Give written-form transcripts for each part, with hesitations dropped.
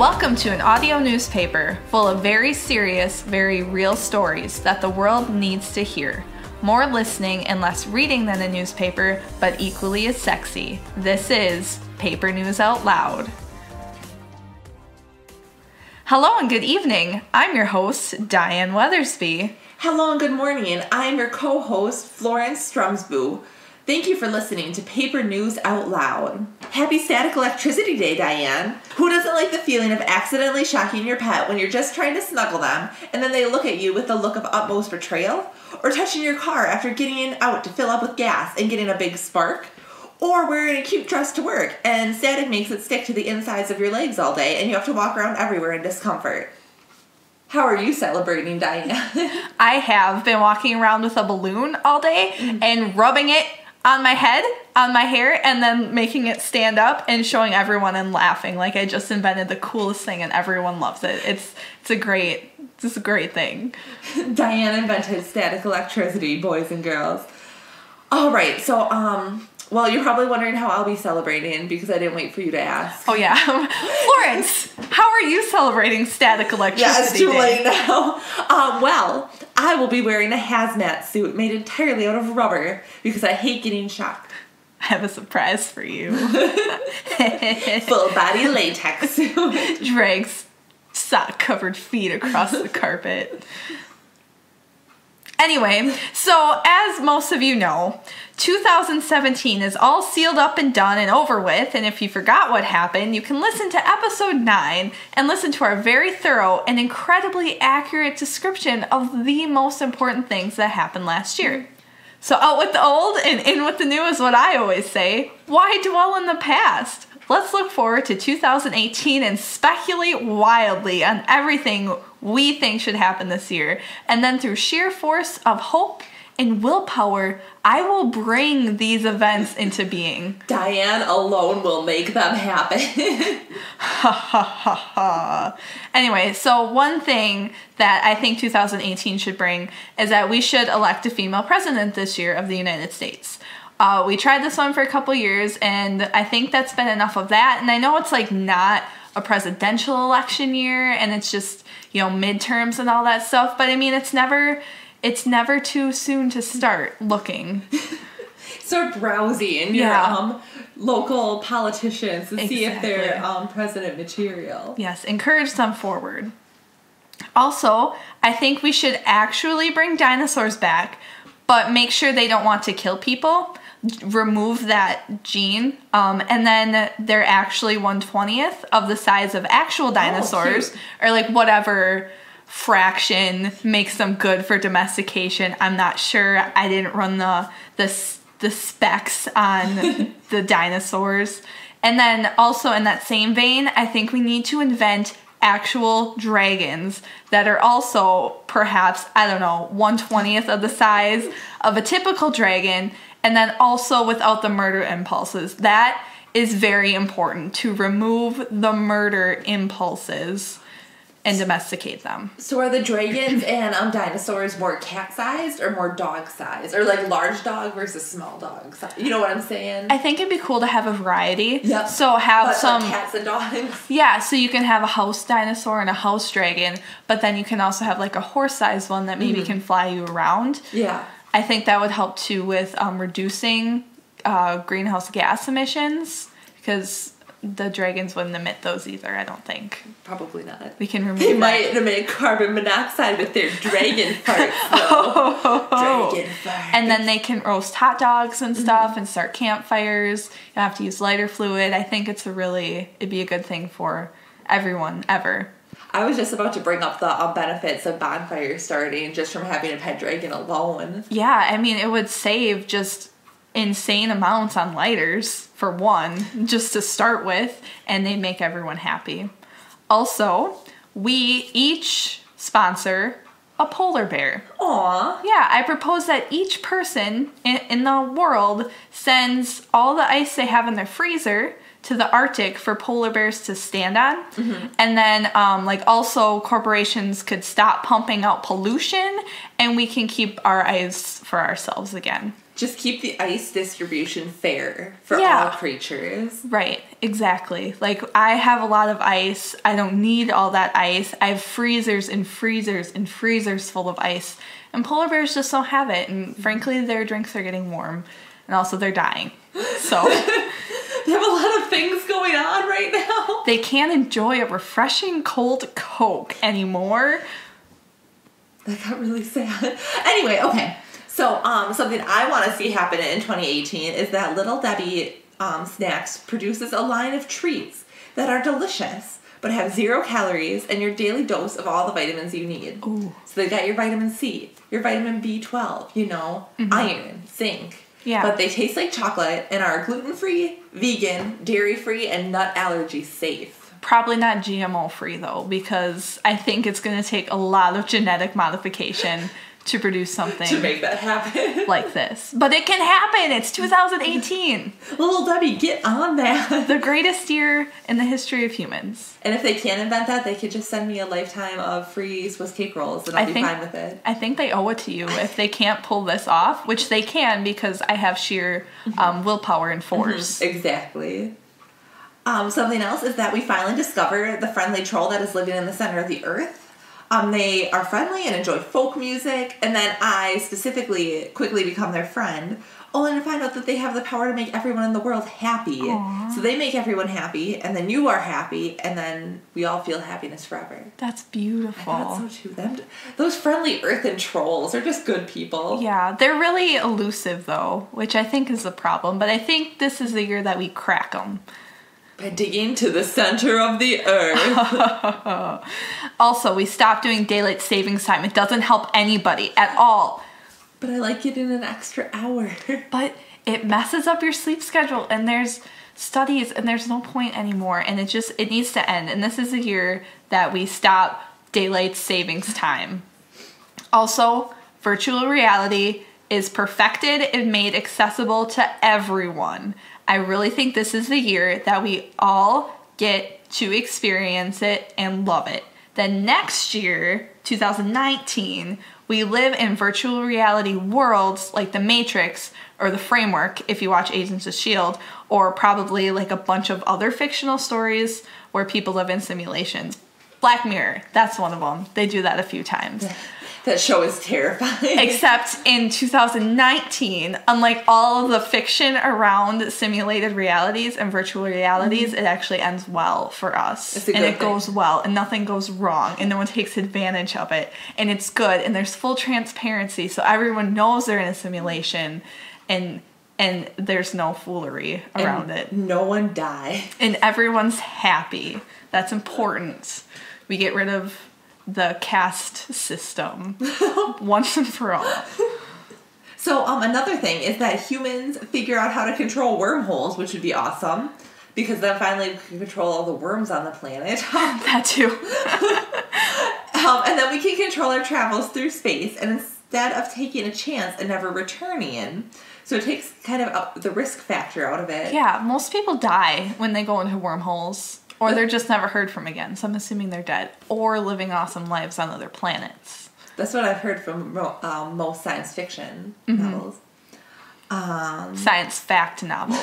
Welcome to an audio newspaper full of very serious, very real stories that the world needs to hear. More listening and less reading than a newspaper, but equally as sexy. This is Paper News Out Loud. Hello and good evening. I'm your host, Diane Weathersby. Hello and good morning. I'm your co-host, Florence. Thank you for listening to Paper News Out Loud. Happy Static Electricity Day, Diane. Who doesn't like the feeling of accidentally shocking your pet when you're just trying to snuggle them and then they look at you with a look of utmost betrayal? Or touching your car after getting out to fill up with gas and getting a big spark? Or wearing a cute dress to work and static makes it stick to the insides of your legs all day and you have to walk around everywhere in discomfort? How are you celebrating, Diane? I have been walking around with a balloon all day and rubbing it on my head, on my hair, and then making it stand up and showing everyone and laughing like I just invented the coolest thing and everyone loves it. It's a great thing. Diane invented static electricity, boys and girls. All right, so well, you're probably wondering how I'll be celebrating because I didn't wait for you to ask. Oh yeah, Florence, how are you celebrating static electricity? Yeah, it's too late now. Well, I will be wearing a hazmat suit made entirely out of rubber because I hate getting shocked. I have a surprise for you. Full body latex suit. Drags sock-covered feet across the carpet. Anyway, so as most of you know, 2017 is all sealed up and done and over with, and if you forgot what happened, you can listen to episode 9 and listen to our very thorough and incredibly accurate description of the most important things that happened last year. So out with the old and in with the new is what I always say. Why dwell in the past? Let's look forward to 2018 and speculate wildly on everything we think should happen this year. And then through sheer force of hope and willpower, I will bring these events into being. Diane alone will make them happen. Ha ha ha ha. Anyway, so one thing that I think 2018 should bring is that we should elect a female president this year of the United States. We tried this one for a couple years, and I think that's been enough of that. And I know it's like not a presidential election year, and it's just, you know, midterms and all that stuff. But I mean, it's never too soon to start looking. Start browsing your local politicians to see if they're president material. Yes, encourage them forward. Also, I think we should actually bring dinosaurs back, but make sure they don't want to kill people. Remove that gene, and then they're actually 1/20th of the size of actual dinosaurs, or like whatever fraction makes them good for domestication. I'm not sure. I didn't run the specs on the dinosaurs. And then also in that same vein, I think we need to invent actual dragons that are also perhaps, I don't know, 1/20th of the size of a typical dragon, and then also without the murder impulses. That is very important, to remove the murder impulses and domesticate them. So are the dragons and dinosaurs more cat-sized or more dog-sized? Or like large dog versus small dog? You know what I'm saying? I think it'd be cool to have a variety. Yep. So have but some cats and dogs. Yeah, so you can have a house dinosaur and a house dragon, but then you can also have like a horse-sized one that maybe can fly you around. Yeah. I think that would help too with reducing greenhouse gas emissions, because the dragons wouldn't emit those either, I don't think. Probably not. We can remove They that. might emit carbon monoxide with their dragon farts, though. Dragon farts. And then they can roast hot dogs and stuff and start campfires. You don't have to use lighter fluid. I think it'd be a good thing for everyone, ever. I was just about to bring up the benefits of bonfires starting just from having a pet dragon alone. Yeah, I mean, it would save just insane amounts on lighters, for one, just to start with, and they'd make everyone happy. Also, we each sponsor a polar bear. Aww. Yeah, I propose that each person in the world sends all the ice they have in their freezer to the Arctic for polar bears to stand on. And then like also corporations could stop pumping out pollution, and we can keep our ice for ourselves again. just keep the ice distribution fair for all creatures. Right, exactly. Like, I have a lot of ice. I don't need all that ice. I have freezers and freezers and freezers full of ice. And polar bears just don't have it. And frankly, their drinks are getting warm. And also they're dying. So they have a lot of things going on right now. They can't enjoy a refreshing cold Coke anymore. That got really sad. Anyway, okay. So, something I want to see happen in 2018 is that Little Debbie Snacks produces a line of treats that are delicious, but have 0 calories and your daily dose of all the vitamins you need. Ooh. So they got your vitamin C, your vitamin B12, iron, zinc. Yeah. But they taste like chocolate and are gluten-free, vegan, dairy-free, and nut allergy safe. Probably not GMO-free, though, because I think it's going to take a lot of genetic modification to produce something to make that happen like this. But it can happen. It's 2018. Little Debbie, get on that. The greatest year in the history of humans. And if they can't invent that, they could just send me a lifetime of free Swiss cake rolls and I'll be fine with it. I think they owe it to you if they can't pull this off, which they can because I have sheer willpower and force. Exactly. Something else is that we finally discovered the friendly troll that is living in the center of the earth. They are friendly and enjoy folk music, and then I specifically quickly become their friend, only to find out that they have the power to make everyone in the world happy. Aww. So they make everyone happy, and then you are happy, and then we all feel happiness forever. That's beautiful. I thought so too. Those friendly earthen trolls are just good people. Yeah, they're really elusive though, which I think is the problem, but I think this is the year that we crack them. By digging to the center of the earth. Also, we stopped doing daylight savings time. It doesn't help anybody at all. But I like getting an extra hour. But it messes up your sleep schedule, and there's studies, and there's no point anymore, and it needs to end. And this is the year that we stop daylight savings time. Also, virtual reality is perfected and made accessible to everyone. I really think this is the year that we all get to experience it and love it. Then next year, 2019, we live in virtual reality worlds like The Matrix or The Framework, if you watch Agents of S.H.I.E.L.D., or probably like a bunch of other fictional stories where people live in simulations. Black Mirror, that's one of them. They do that a few times. That show is terrifying. Except in 2019, unlike all of the fiction around simulated realities and virtual realities, it actually ends well for us. It's a good and it thing. Goes well, and nothing goes wrong, and no one takes advantage of it. And it's good, and there's full transparency, so everyone knows they're in a simulation, and there's no foolery around it. No one dies. And everyone's happy. That's important. We get rid of the caste system once and for all. So another thing is that humans figure out how to control wormholes, which would be awesome, because then finally we can control all the worms on the planet. That too. And then we can control our travels through space, and instead of taking a chance and never returning, so it takes kind of the risk factor out of it. Yeah, most people die when they go into wormholes. Or they're just never heard from again, so I'm assuming they're dead. Or living awesome lives on other planets. That's what I've heard from most science fiction novels. Science fact novels.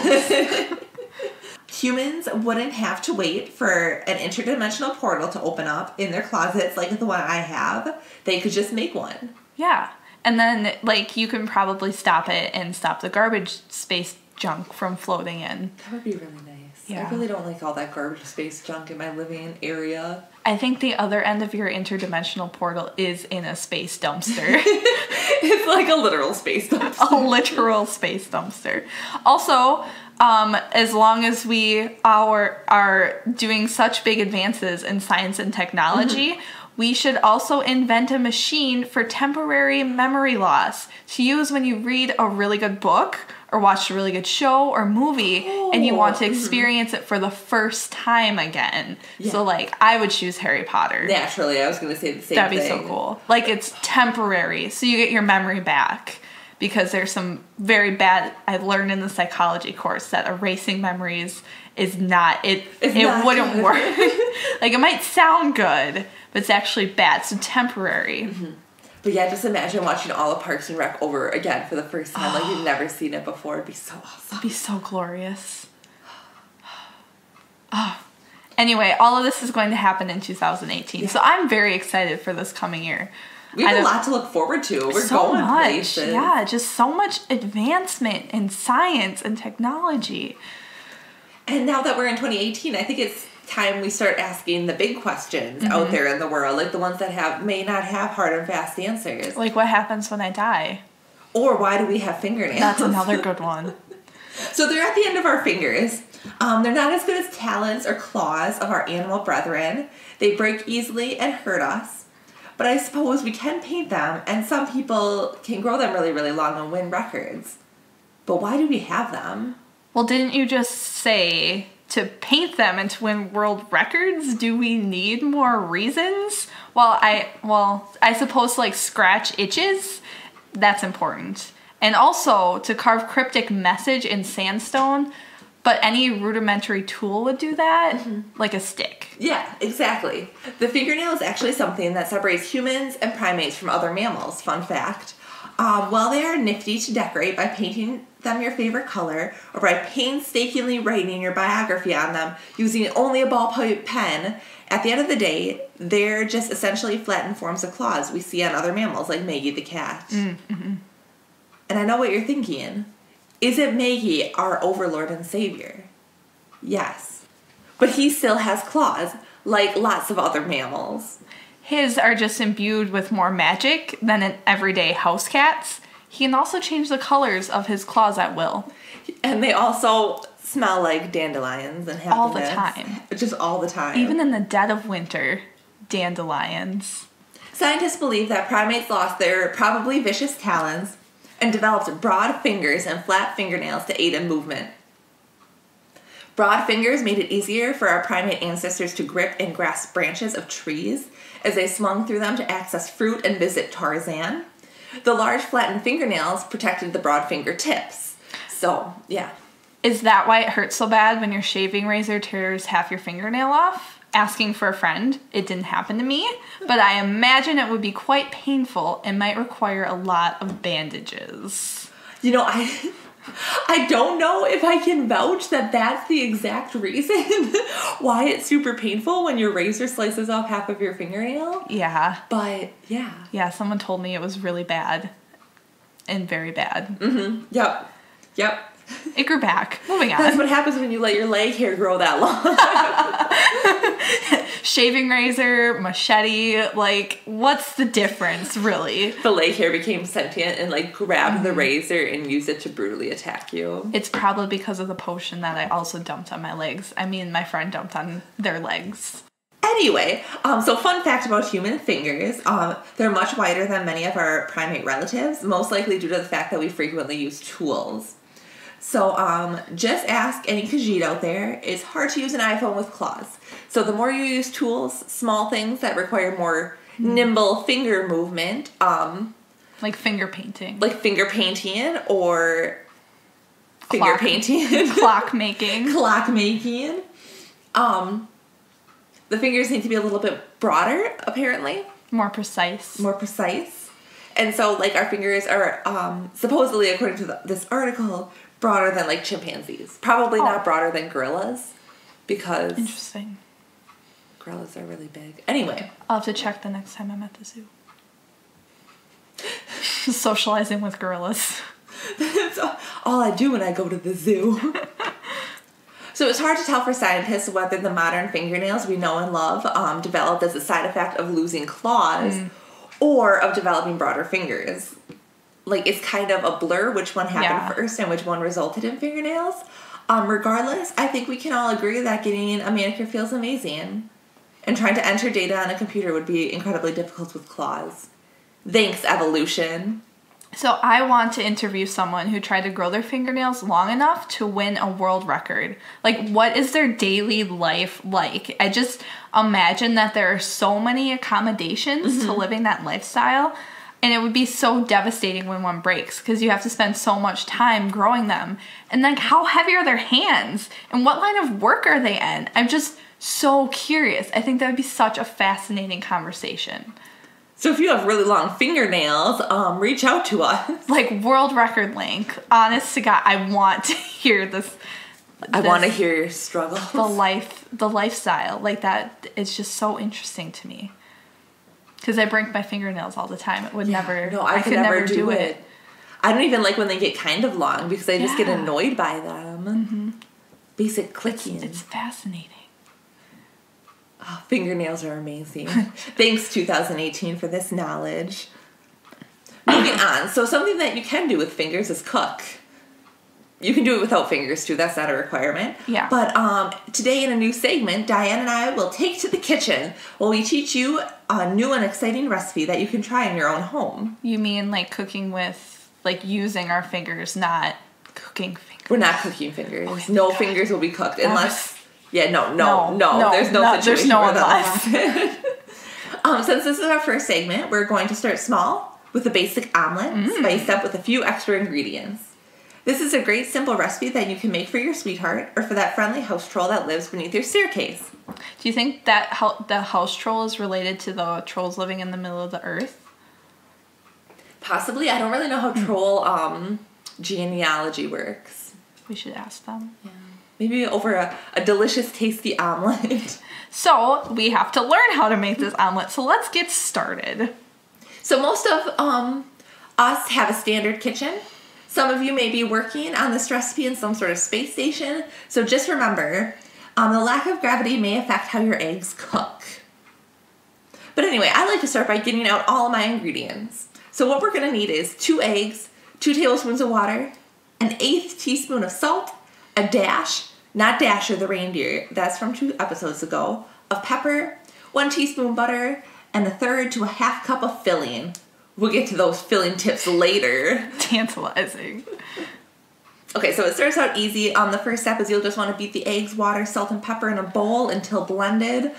Humans wouldn't have to wait for an interdimensional portal to open up in their closets like the one I have. They could just make one. Yeah. And then, you can probably stop it and stop the garbage space junk from floating in. That would be really nice. Yeah. I really don't like all that garbage space junk in my living area. I think the other end of your interdimensional portal is in a space dumpster. It's like a literal space dumpster. A literal space dumpster. Also, as long as we are doing such big advances in science and technology, we should also invent a machine for temporary memory loss to use when you read a really good book or watch a really good show or movie and you want to experience it for the first time again. Yeah. So, I would choose Harry Potter. Naturally, I was going to say the same thing. That'd be so cool. It's temporary, so you get your memory back. Because there's some very bad, I've learned in the psychology course that erasing memories is not, it wouldn't work. It might sound good, but it's actually bad, so temporary. But yeah, just imagine watching all of Parks and Rec over again for the first time. Like you've never seen it before. It'd be so awesome. It'd be so glorious. Anyway, all of this is going to happen in 2018. So I'm very excited for this coming year. We have a lot to look forward to. We're so going much. places. Yeah, just so much advancement in science and technology. And now that we're in 2018, I think it's time we start asking the big questions out there in the world, like the ones that may not have hard and fast answers. Like, what happens when I die? Or why do we have fingernails? That's another good one. So they're at the end of our fingers. They're not as good as talons or claws of our animal brethren. They break easily and hurt us. But I suppose we can paint them, and some people can grow them really, really long and win records. But why do we have them? Well, didn't you just say to paint them and to win world records? Do we need more reasons? Well, I suppose like scratch itches, that's important. And also to carve cryptic message in sandstone, but any rudimentary tool would do that, like a stick. Yeah, exactly. The fingernail is actually something that separates humans and primates from other mammals. Fun fact. While they are nifty to decorate by painting them your favorite color or by painstakingly writing your biography on them using only a ballpoint pen, at the end of the day, they're just essentially flattened forms of claws we see on other mammals like Maggie the cat. Mm-hmm. And I know what you're thinking. Is it Maggie, our overlord and savior? Yes. But he still has claws, like lots of other mammals. His are just imbued with more magic than an everyday house cat's. He can also change the colors of his claws at will. And they also smell like dandelions and happiness. All the time. Just all the time. Even in the dead of winter, dandelions. Scientists believe that primates lost their probably vicious talons and developed broad fingers and flat fingernails to aid in movement. Broad fingers made it easier for our primate ancestors to grip and grasp branches of trees as they swung through them to access fruit and visit Tarzan. The large flattened fingernails protected the broad fingertips. So, yeah. Is that why it hurts so bad when your shaving razor tears half your fingernail off? Asking for a friend. It didn't happen to me, but I imagine it would be quite painful and might require a lot of bandages. You know, I don't know if I can vouch that that's the exact reason why it's super painful when your razor slices off half of your fingernail. Yeah. But, yeah. Yeah, someone told me it was really bad. And very bad. Mm-hmm. Yep. It grew back. Moving on. That's what happens when you let your leg hair grow that long. Shaving razor, machete, like, what's the difference, really? The leg hair became sentient and, like, grabbed the razor and used it to brutally attack you. It's probably because of the potion that I also dumped on my legs. I mean, my friend dumped on their legs. Anyway, so fun fact about human fingers, they're much wider than many of our primate relatives, most likely due to the fact that we frequently use tools. So just ask any Khajiit out there. It's hard to use an iPhone with claws. So the more you use tools, small things that require more nimble finger movement. Like finger painting. Like finger painting or finger painting. Clock making. Clock making. The fingers need to be a little bit broader, apparently. More precise. And so, like, our fingers are, supposedly, according to this article, broader than, like, chimpanzees. Probably not broader than gorillas, because... Interesting. Gorillas are really big. Anyway. I'll have to check the next time I'm at the zoo. Socializing with gorillas. That's all I do when I go to the zoo. So it's hard to tell for scientists whether the modern fingernails we know and love developed as a side effect of losing claws or of developing broader fingers. Like, it's kind of a blur which one happened first and which one resulted in fingernails. Regardless, I think we can all agree that getting a manicure feels amazing. And trying to enter data on a computer would be incredibly difficult with claws. Thanks, evolution. So I want to interview someone who tried to grow their fingernails long enough to win a world record. Like, what is their daily life like? I just imagine that there are so many accommodations to living that lifestyle, and it would be so devastating when one breaks because you have to spend so much time growing them. And then how heavy are their hands? And what line of work are they in? I'm just so curious. I think that would be such a fascinating conversation. So if you have really long fingernails, reach out to us. Like world record length. Honest to God, I want to hear this. I want to hear your struggles. The lifestyle. Like that, it's just so interesting to me. Because I break my fingernails all the time. It would never... No, I could never do it. I don't even like when they get kind of long because I just get annoyed by them. Mm-hmm. Basic clicking. It's fascinating. Oh, fingernails are amazing. Thanks, 2018, for this knowledge. Moving on. So something that you can do with fingers is cook. You can do it without fingers, too. That's not a requirement. Yeah. But today in a new segment, Diane and I will take to the kitchen while we teach you a new and exciting recipe that you can try in your own home. You mean like cooking with, like using our fingers, not cooking fingers? We're not cooking fingers. Oh, no fingers will be cooked unless... Yeah, no. There's no situation there's no where unless. Since this is our first segment, we're going to start small with a basic omelet, spiced up with a few extra ingredients. This is a great simple recipe that you can make for your sweetheart or for that friendly house troll that lives beneath your staircase. Do you think that the house troll is related to the trolls living in the middle of the earth? Possibly. I don't really know how troll genealogy works. We should ask them. Yeah. Maybe over a delicious, tasty omelet. So, we have to learn how to make this omelet. So, let's get started. So, most of us have a standard kitchen. Some of you may be working on this recipe in some sort of space station. So, just remember, the lack of gravity may affect how your eggs cook. But anyway, I like to start by getting out all of my ingredients. So, what we're going to need is 2 eggs, 2 tablespoons of water, an 1/8 teaspoon of salt, a dash, not Dasher the reindeer, that's from 2 episodes ago, of pepper, 1 teaspoon butter, and 1/3 to 1/2 cup of filling. We'll get to those filling tips later. Tantalizing. Okay, so it starts out easy. The first step is you'll just want to beat the eggs, water, salt, and pepper in a bowl until blended.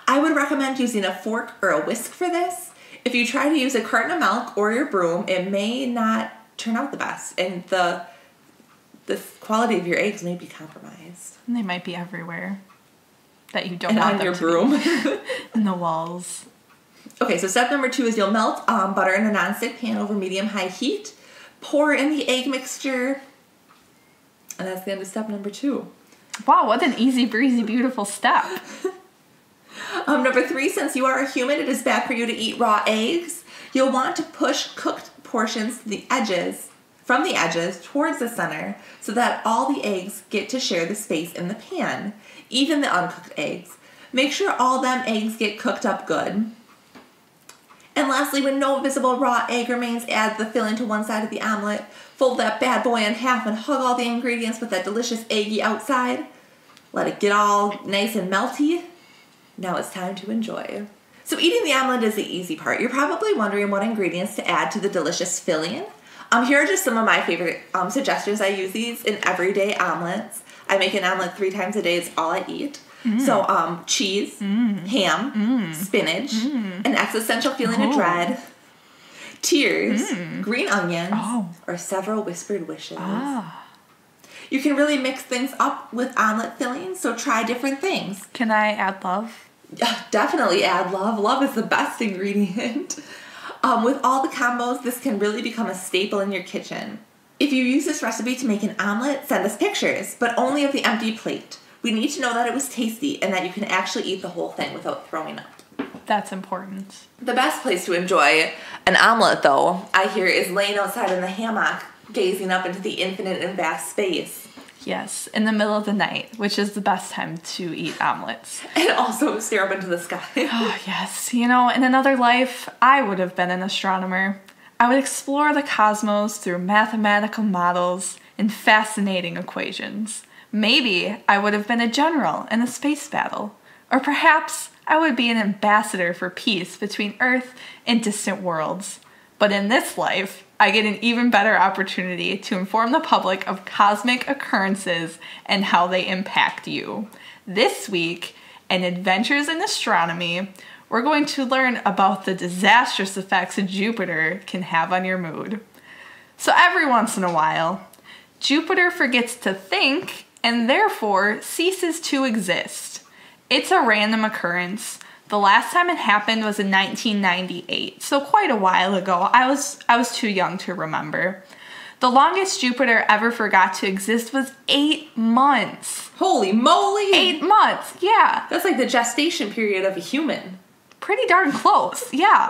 I would recommend using a fork or a whisk for this. If you try to use a carton of milk or your broom, it may not turn out the best, and the quality of your eggs may be compromised. And they might be everywhere. That you don't and want on them your to broom. be. In the walls. Okay, so step number 2 is you'll melt butter in a nonstick pan over medium-high heat. Pour in the egg mixture. And that's the end of step number 2. Wow, what an easy breezy, beautiful step. Number 3, since you are a human, it is bad for you to eat raw eggs. You'll want to push cooked portions to the edges, from the edges towards the center, so that all the eggs get to share the space in the pan, even the uncooked eggs. Make sure all them eggs get cooked up good. And lastly, when no visible raw egg remains, add the filling to one side of the omelet. Fold that bad boy in half and hug all the ingredients with that delicious eggy outside. Let it get all nice and melty. Now it's time to enjoy. So eating the omelet is the easy part. You're probably wondering what ingredients to add to the delicious filling. Here are just some of my favorite suggestions. I use these in everyday omelets. I make an omelet 3 times a day. It's all I eat. So cheese, ham, spinach, an existential feeling of dread, tears, green onions, or several whispered wishes. You can really mix things up with omelet fillings, so try different things. Can I add love? Definitely add love. Love is the best ingredient. With all the combos, this can really become a staple in your kitchen. If you use this recipe to make an omelet, send us pictures, but only of the empty plate. We need to know that it was tasty and that you can actually eat the whole thing without throwing up. That's important. The best place to enjoy an omelet, though, I hear, is laying outside in the hammock, gazing up into the infinite and vast space. Yes, in the middle of the night, which is the best time to eat omelets. And also stare up into the sky. Oh, yes. You know, in another life, I would have been an astronomer. I would explore the cosmos through mathematical models and fascinating equations. Maybe I would have been a general in a space battle. Or perhaps I would be an ambassador for peace between Earth and distant worlds. But in this life, I get an even better opportunity to inform the public of cosmic occurrences and how they impact you. This week, in Adventures in Astronomy, we're going to learn about the disastrous effects Jupiter can have on your mood. So every once in a while, Jupiter forgets to think and therefore ceases to exist. It's a random occurrence. The last time it happened was in 1998, so quite a while ago. I was too young to remember. The longest Jupiter ever forgot to exist was 8 months. Holy moly! 8 months, yeah. That's like the gestation period of a human. Pretty darn close, yeah.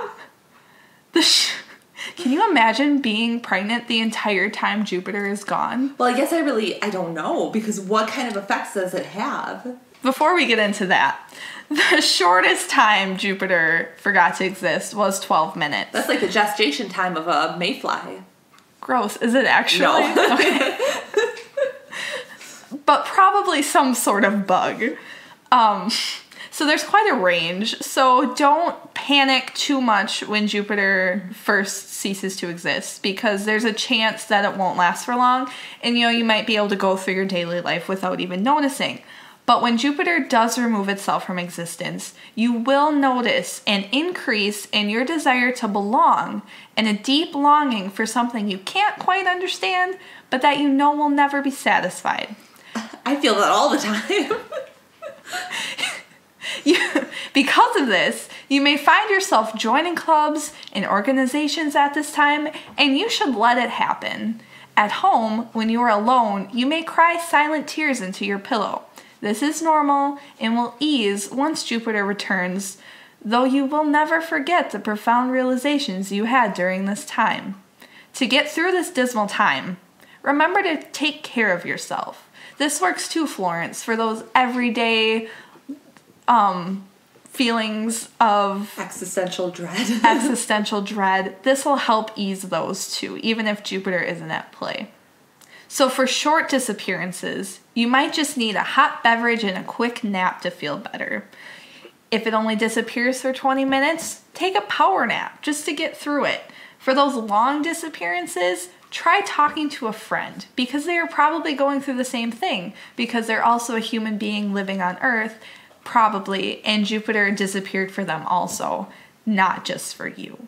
Can you imagine being pregnant the entire time Jupiter is gone? Well, I guess I don't know, because what kind of effects does it have? Before we get into that, the shortest time Jupiter forgot to exist was 12 minutes. That's like the gestation time of a mayfly. Gross. Is it actually? No. Okay. But probably some sort of bug. So there's quite a range. So don't panic too much when Jupiter first ceases to exist, because there's a chance that it won't last for long, and you might be able to go through your daily life without even noticing. But when Jupiter does remove itself from existence, you will notice an increase in your desire to belong and a deep longing for something you can't quite understand, but that you know will never be satisfied. I feel that all the time. Because of this, you may find yourself joining clubs and organizations at this time, and you should let it happen. At home, when you are alone, you may cry silent tears into your pillow. This is normal and will ease once Jupiter returns, though you will never forget the profound realizations you had during this time. To get through this dismal time, remember to take care of yourself. This works too, Florence, for those everyday feelings of existential dread. This will help ease those too, even if Jupiter isn't at play. So for short disappearances, you might just need a hot beverage and a quick nap to feel better. If it only disappears for 20 minutes, take a power nap just to get through it. For those long disappearances, try talking to a friend, because they are probably going through the same thing, because they're also a human being living on Earth, probably, and Jupiter disappeared for them also, not just for you.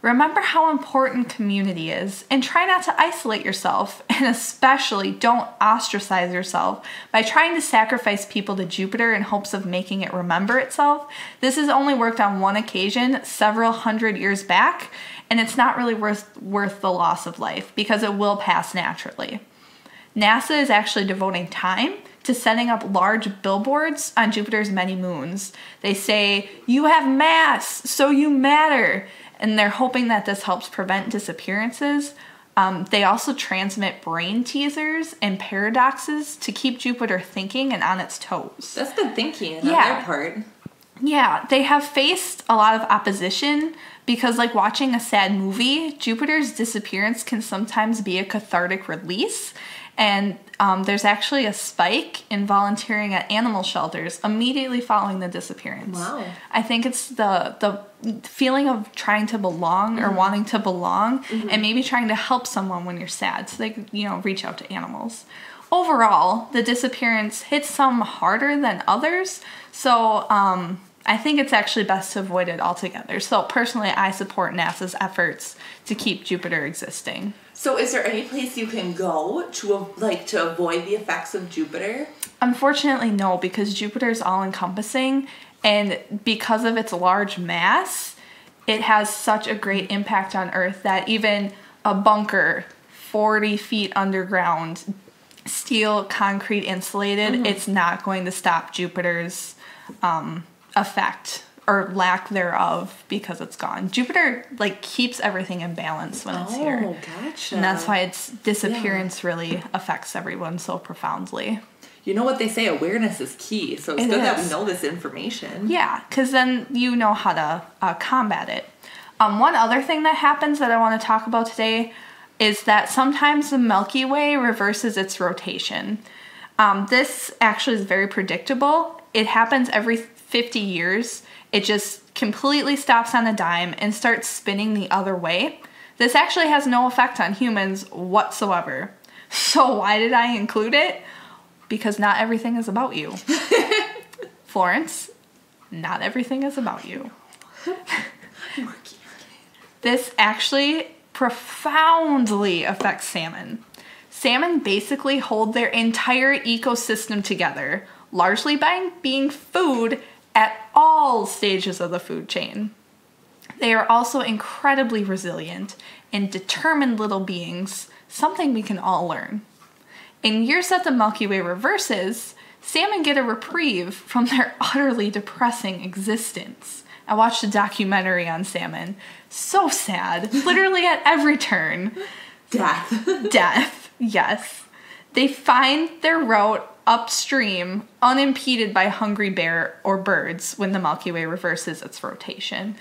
Remember how important community is, and try not to isolate yourself, and especially don't ostracize yourself by trying to sacrifice people to Jupiter in hopes of making it remember itself. This has only worked on one occasion several hundred years back, and it's not really worth the loss of life, because it will pass naturally. NASA is actually devoting time to setting up large billboards on Jupiter's many moons. They say, "You have mass, so you matter." And they're hoping that this helps prevent disappearances. They also transmit brain teasers and paradoxes to keep Jupiter thinking and on its toes. That's good thinking on their part. Yeah, they have faced a lot of opposition because, like watching a sad movie, Jupiter's disappearance can sometimes be a cathartic release. And there's actually a spike in volunteering at animal shelters immediately following the disappearance. Wow. I think it's the feeling of trying to belong or wanting to belong, and maybe trying to help someone when you're sad. So they, reach out to animals. Overall, the disappearance hits some harder than others. So I think it's actually best to avoid it altogether. So personally, I support NASA's efforts to keep Jupiter existing. So is there any place you can go to avoid the effects of Jupiter? Unfortunately, no, because Jupiter is all-encompassing, and because of its large mass, it has such a great impact on Earth that even a bunker 40 feet underground, steel, concrete insulated, it's not going to stop Jupiter's effect or lack thereof because it's gone. Jupiter keeps everything in balance when it's here. Oh, gotcha. And that's why its disappearance really affects everyone so profoundly. You know what they say, awareness is key. So it's good that we know this information. Yeah, because then you know how to combat it. One other thing that happens that I want to talk about today is that sometimes the Milky Way reverses its rotation. This actually is very predictable. It happens every 50 years. It just completely stops on a dime and starts spinning the other way. This actually has no effect on humans whatsoever. So why did I include it? Because not everything is about you. Florence, not everything is about you. This actually profoundly affects salmon. Salmon basically hold their entire ecosystem together, largely by being food at all stages of the food chain. They are also incredibly resilient and determined little beings, something we can all learn. In years that the Milky Way reverses, salmon get a reprieve from their utterly depressing existence. I watched a documentary on salmon. So sad. Literally at every turn. Death, yes. They find their route upstream unimpeded by hungry bear or birds when the Milky Way reverses its rotation.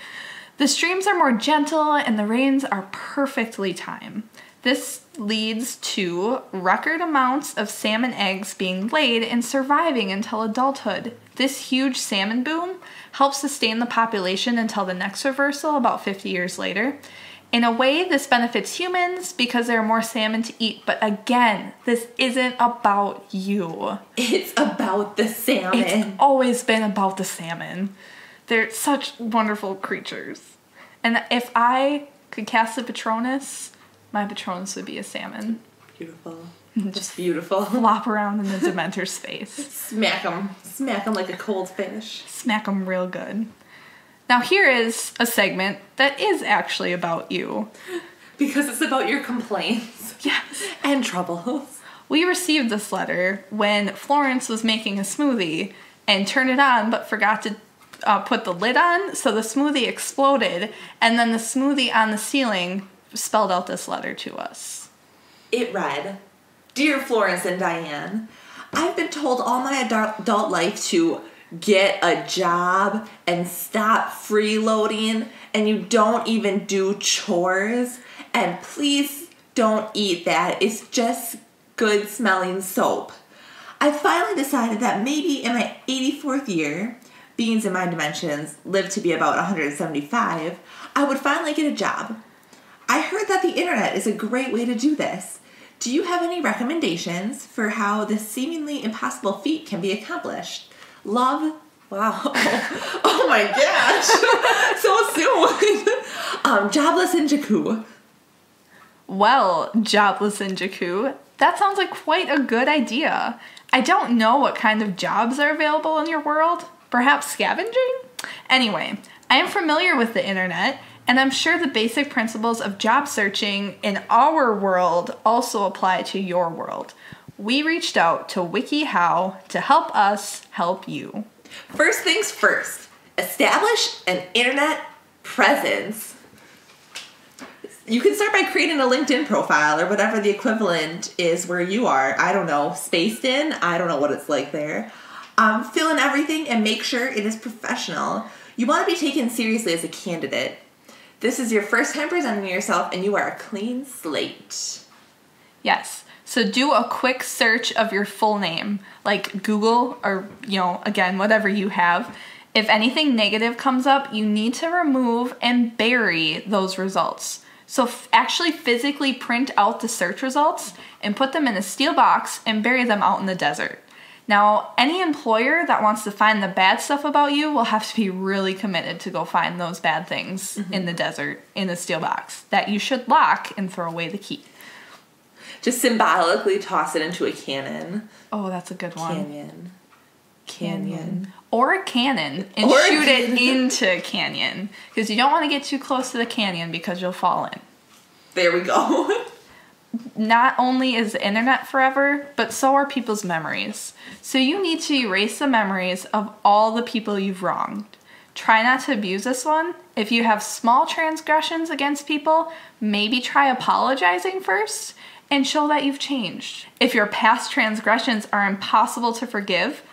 The streams are more gentle and the rains are perfectly timed. This leads to record amounts of salmon eggs being laid and surviving until adulthood. This huge salmon boom helps sustain the population until the next reversal about 50 years later. In a way, this benefits humans because there are more salmon to eat. But again, this isn't about you. It's about the salmon. It's always been about the salmon. They're such wonderful creatures. And if I could cast a Patronus, my Patronus would be a salmon. Beautiful. Just beautiful. Flop around in the Dementor's face. Smack them like a cold fish. Smack them real good. Now here is a segment that is actually about you. Because it's about your complaints. Yes. And troubles. We received this letter when Florence was making a smoothie and turned it on but forgot to put the lid on, so the smoothie exploded, and then the smoothie on the ceiling spelled out this letter to us. It read, "Dear Florence and Diane, I've been told all my adult life to get a job and stop freeloading, and you don't even do chores, and please don't eat that. It's just good smelling soap. I finally decided that maybe in my 84th year, beings in my dimensions live to be about 175, I would finally get a job. I heard that the internet is a great way to do this. Do you have any recommendations for how this seemingly impossible feat can be accomplished? Love." Wow. Oh my gosh. So soon. Jobless in Jakku. Well, Jobless in Jakku, that sounds like quite a good idea. I don't know what kind of jobs are available in your world. Perhaps scavenging? Anyway, I am familiar with the internet, and I'm sure the basic principles of job searching in our world also apply to your world. We reached out to WikiHow to help us help you. First things first, establish an internet presence. You can start by creating a LinkedIn profile or whatever the equivalent is where you are. I don't know, spaced in? I don't know what it's like there. Fill in everything and make sure it is professional. You want to be taken seriously as a candidate. This is your first time presenting yourself and you are a clean slate. Yes. So do a quick search of your full name, like Google or, again, whatever you have. If anything negative comes up, you need to remove and bury those results. So actually physically print out the search results and put them in a steel box and bury them out in the desert. Now, any employer that wants to find the bad stuff about you will have to be really committed to go find those bad things in the desert, in a steel box, that you should lock and throw away the key. Just symbolically toss it into a cannon. Oh, that's a good one. Canyon. Or a cannon and shoot it into a canyon. Because you don't want to get too close to the canyon because you'll fall in. There we go. Not only is the internet forever, but so are people's memories. So you need to erase the memories of all the people you've wronged. Try not to abuse this one. If you have small transgressions against people, maybe try apologizing first and show that you've changed. If your past transgressions are impossible to forgive,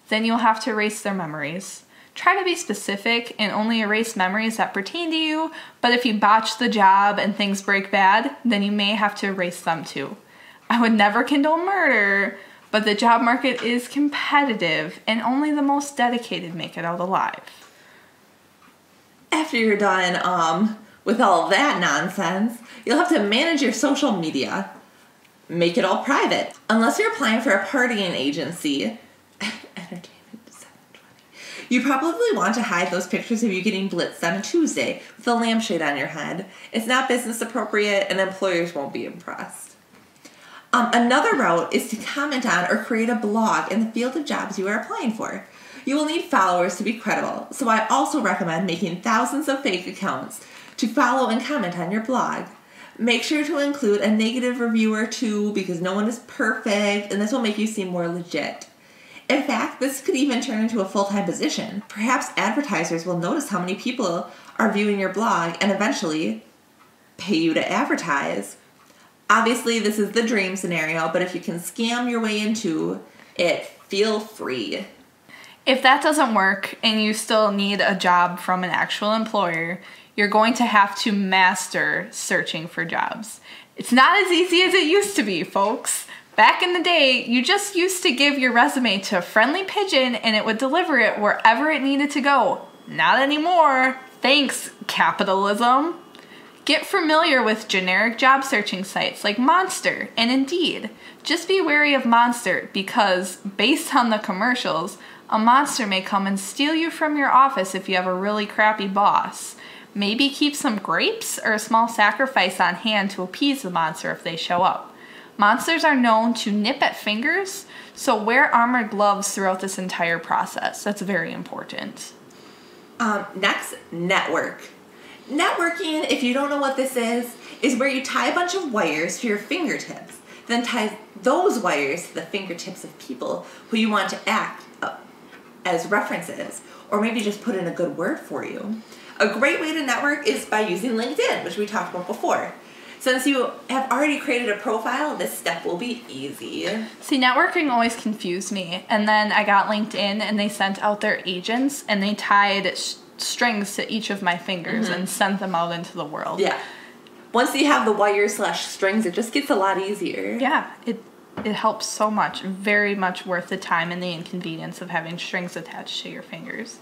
then you'll have to erase their memories. Try to be specific and only erase memories that pertain to you, but if you botch the job and things break bad, then you may have to erase them too. I would never condone murder, but the job market is competitive and only the most dedicated make it out alive. After you're done with all that nonsense, you'll have to manage your social media. Make it all private. Unless you're applying for a partying agency, you probably want to hide those pictures of you getting blitzed on a Tuesday with a lampshade on your head. It's not business appropriate and employers won't be impressed. Another route is to comment on or create a blog in the field of jobs you are applying for. You will need followers to be credible, so I also recommend making thousands of fake accounts to follow and comment on your blog. Make sure to include a negative review or two because no one is perfect, and this will make you seem more legit. In fact, this could even turn into a full-time position. Perhaps advertisers will notice how many people are viewing your blog and eventually pay you to advertise. Obviously, this is the dream scenario, but if you can scam your way into it, feel free. If that doesn't work and you still need a job from an actual employer, you're going to have to master searching for jobs. It's not as easy as it used to be, folks. Back in the day, you just used to give your resume to a friendly pigeon and it would deliver it wherever it needed to go. Not anymore. Thanks, capitalism. Get familiar with generic job searching sites like Monster and Indeed. Just be wary of Monster because, based on the commercials, a monster may come and steal you from your office if you have a really crappy boss. Maybe keep some grapes or a small sacrifice on hand to appease the monster if they show up. Monsters are known to nip at fingers, so wear armored gloves throughout this entire process. That's very important. Next, network. Networking, if you don't know what this is where you tie a bunch of wires to your fingertips, then tie those wires to the fingertips of people who you want to act as references, or maybe just put in a good word for you. A great way to network is by using LinkedIn, which we talked about before. Since you have already created a profile, this step will be easy. See, networking always confused me. And then I got LinkedIn and they sent out their agents and they tied strings to each of my fingers and sent them out into the world. Yeah. Once you have the wire/strings, it just gets a lot easier. Yeah, it helps so much. Very much worth the time and the inconvenience of having strings attached to your fingers.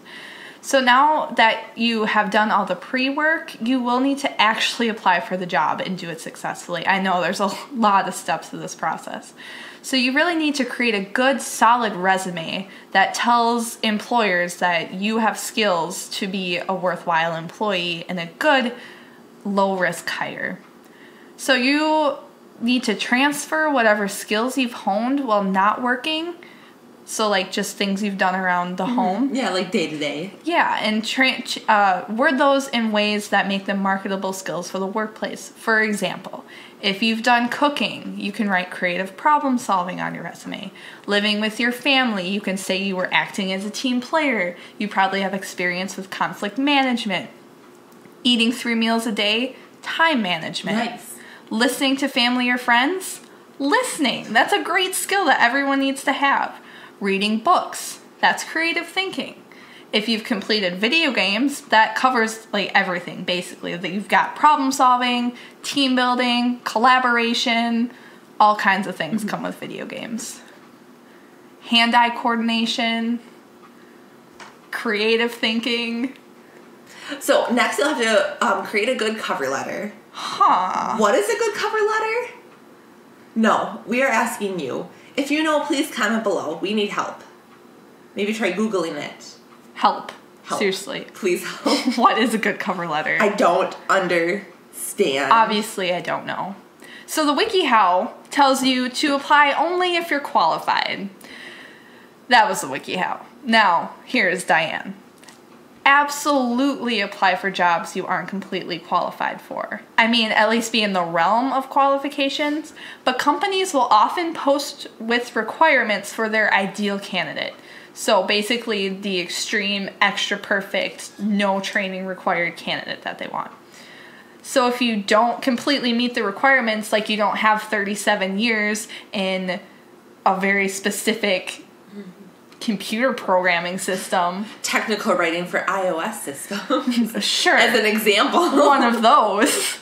So now that you have done all the pre-work, you will need to actually apply for the job and do it successfully. I know there's a lot of steps to this process. So you really need to create a good, solid resume that tells employers that you have skills to be a worthwhile employee and a good, low-risk hire. So you need to transfer whatever skills you've honed while not working. So, like, just things you've done around the home. Yeah, like day-to-day. Yeah, and word those in ways that make them marketable skills for the workplace. For example, if you've done cooking, you can write creative problem solving on your resume. Living with your family, you can say you were acting as a team player. You probably have experience with conflict management. Eating 3 meals a day, time management. Nice. Listening to family or friends, listening. That's a great skill that everyone needs to have. Reading books, that's creative thinking. If you've completed video games, that covers like everything basically. That you've got problem solving, team building, collaboration, all kinds of things come with video games. Hand-eye coordination, creative thinking. So next you'll have to create a good cover letter. Huh. What is a good cover letter? No, we are asking you. If you know, please comment below. We need help. Maybe try Googling it. Help. Seriously. Please help. What is a good cover letter? I don't understand. Obviously, I don't know. So the WikiHow tells you to apply only if you're qualified. That was the WikiHow. Now, here's Diane. Absolutely apply for jobs you aren't completely qualified for. I mean, at least be in the realm of qualifications, but companies will often post with requirements for their ideal candidate. So basically the extreme, extra perfect, no training required candidate that they want. So if you don't completely meet the requirements, like you don't have 37 years in a very specific computer programming system. Technical writing for iOS systems. Sure. As an example. One of those.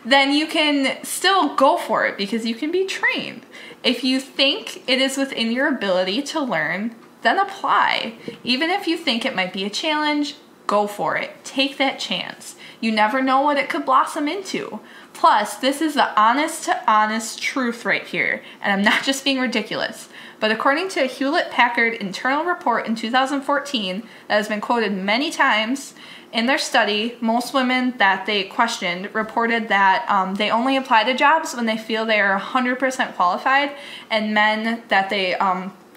Then you can still go for it because you can be trained. If you think it is within your ability to learn, then apply. Even if you think it might be a challenge, go for it. Take that chance. You never know what it could blossom into. Plus, this is the honest to honest truth right here. And I'm not just being ridiculous. But according to a Hewlett-Packard internal report in 2014 that has been quoted many times, in their study, most women that they questioned reported that they only apply to jobs when they feel they are 100% qualified, and men that they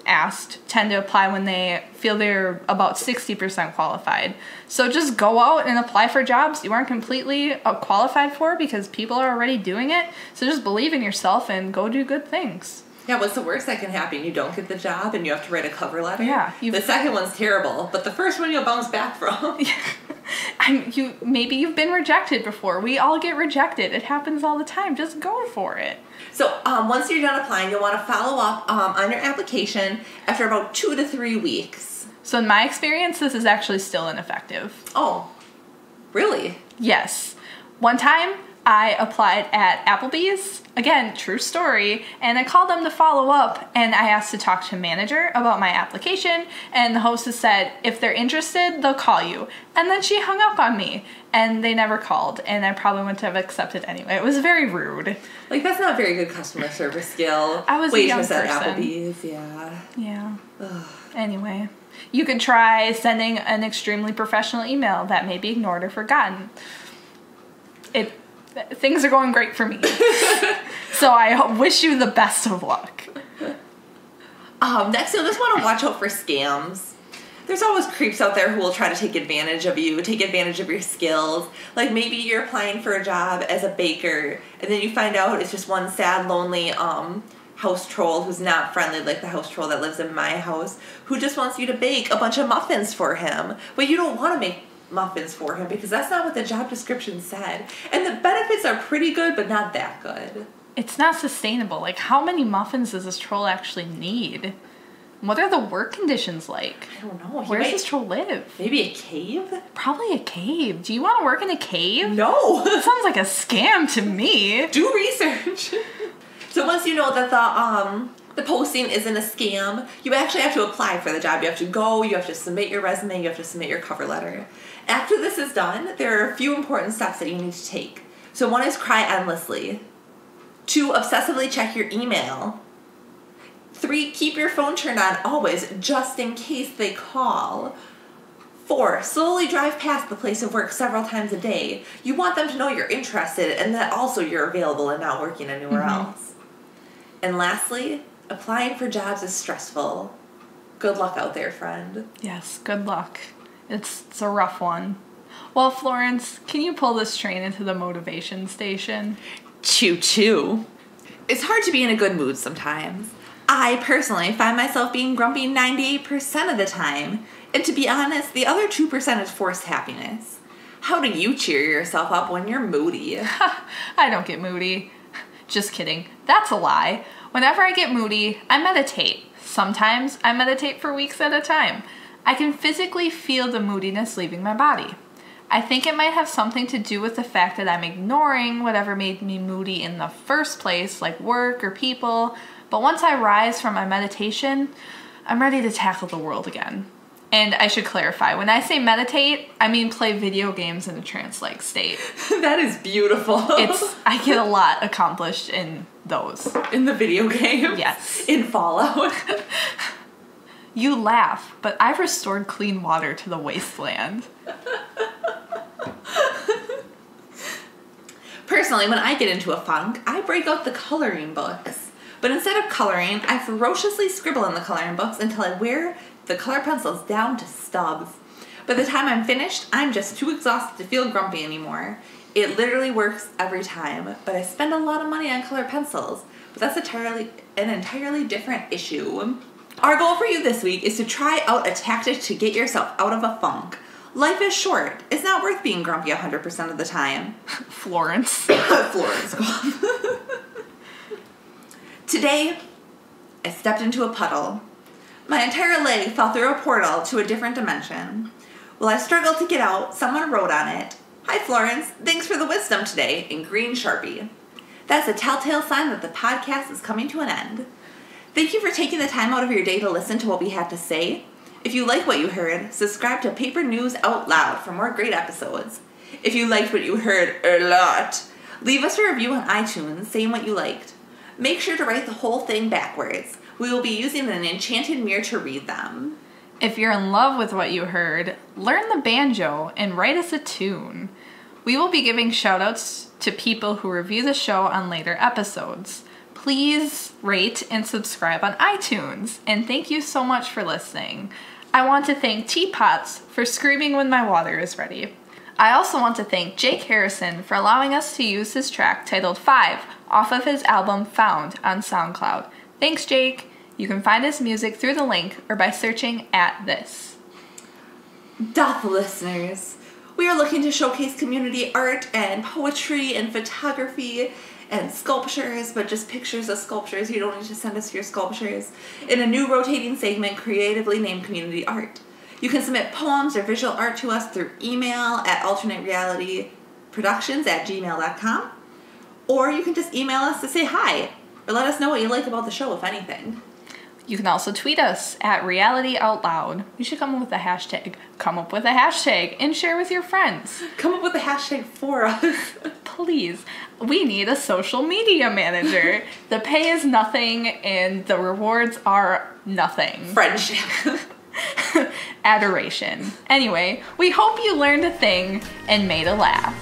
asked tend to apply when they feel they're about 60% qualified. So just go out and apply for jobs you aren't completely qualified for because people are already doing it. So just believe in yourself and go do good things. Yeah, what's the worst that can happen? You don't get the job and you have to write a cover letter? Yeah. The second one's terrible, but the first one you'll bounce back from. Maybe you've been rejected before. We all get rejected. It happens all the time. Just go for it. So once you're done applying, you'll want to follow up on your application after about 2 to 3 weeks. So in my experience, this is actually still ineffective. Oh, really? Yes. One time, I applied at Applebee's, again, true story, and I called them to follow up, and I asked to talk to a manager about my application, and the hostess said, if they're interested, they'll call you. And then she hung up on me, and they never called, and I probably wouldn't have accepted anyway. It was very rude. Like, that's not a very good customer service skill. I was a young person. Waitress at Applebee's, yeah. Yeah. Ugh. Anyway, you could try sending an extremely professional email that may be ignored or forgotten. Things are going great for me. So I wish you the best of luck. Next, you'll just want to watch out for scams. There's always creeps out there who will try to take advantage of you, take advantage of your skills. Like maybe you're applying for a job as a baker, and then you find out it's just one sad, lonely house troll who's not friendly like the house troll that lives in my house, who just wants you to bake a bunch of muffins for him. But you don't want to make muffins for him because that's not what the job description said. And the benefits are pretty good, but not that good. It's not sustainable. Like, how many muffins does this troll actually need? What are the work conditions like? I don't know. Where does this troll live? Maybe a cave? Probably a cave. Do you want to work in a cave? No. That sounds like a scam to me. Do research. So once you know that the posting isn't a scam, you actually have to apply for the job. You have to go, you have to submit your resume, you have to submit your cover letter. After this is done, there are a few important steps that you need to take. So one is cry endlessly. 2, obsessively check your email. 3, keep your phone turned on always, just in case they call. 4, slowly drive past the place of work several times a day. You want them to know you're interested and that also you're available and not working anywhere else. And lastly, applying for jobs is stressful. Good luck out there, friend. Yes, good luck. It's a rough one. Well, Florence, can you pull this train into the motivation station? Choo-choo. It's hard to be in a good mood sometimes. I personally find myself being grumpy 98% of the time. And to be honest, the other 2% is forced happiness. How do you cheer yourself up when you're moody? I don't get moody. Just kidding. That's a lie. Whenever I get moody, I meditate. Sometimes I meditate for weeks at a time. I can physically feel the moodiness leaving my body. I think it might have something to do with the fact that I'm ignoring whatever made me moody in the first place, like work or people. But once I rise from my meditation, I'm ready to tackle the world again. And I should clarify, when I say meditate, I mean play video games in a trance-like state. That is beautiful. I get a lot accomplished in those. In the video game? Yes. In Fallout? You laugh, but I've restored clean water to the wasteland. Personally, when I get into a funk, I break out the coloring books. But instead of coloring, I ferociously scribble in the coloring books until I wear the color pencils down to stubs. By the time I'm finished, I'm just too exhausted to feel grumpy anymore. It literally works every time, but I spend a lot of money on color pencils. But that's an entirely different issue. Our goal for you this week is to try out a tactic to get yourself out of a funk. Life is short. It's not worth being grumpy 100% of the time. Florence. Florence. Today, I stepped into a puddle. My entire leg fell through a portal to a different dimension. While I struggled to get out, someone wrote on it, "Hi Florence, thanks for the wisdom today," in green Sharpie. That's a telltale sign that the podcast is coming to an end. Thank you for taking the time out of your day to listen to what we had to say. If you like what you heard, subscribe to Paper News Out Loud for more great episodes. If you liked what you heard a lot, leave us a review on iTunes saying what you liked. Make sure to write the whole thing backwards. We will be using an enchanted mirror to read them. If you're in love with what you heard, learn the banjo and write us a tune. We will be giving shoutouts to people who review the show on later episodes. Please rate and subscribe on iTunes. And thank you so much for listening. I want to thank Teapots for screaming when my water is ready. I also want to thank Jake Harrison for allowing us to use his track titled 5 off of his album Found on SoundCloud. Thanks, Jake. You can find his music through the link or by searching @this. Doth listeners, we are looking to showcase community art and poetry and photography and sculptures, but just pictures of sculptures. You don't need to send us your sculptures. In a new rotating segment creatively named Community Art. You can submit poems or visual art to us through email at alternaterealityproductions@gmail.com, or you can just email us to say hi or let us know what you like about the show, if anything. You can also tweet us at realityoutloud. You should come up with a hashtag. Come up with a hashtag and share with your friends. Come up with a hashtag for us. Please. We need a social media manager. The pay is nothing and the rewards are nothing. Friendship. Adoration. Anyway, we hope you learned a thing and made a laugh.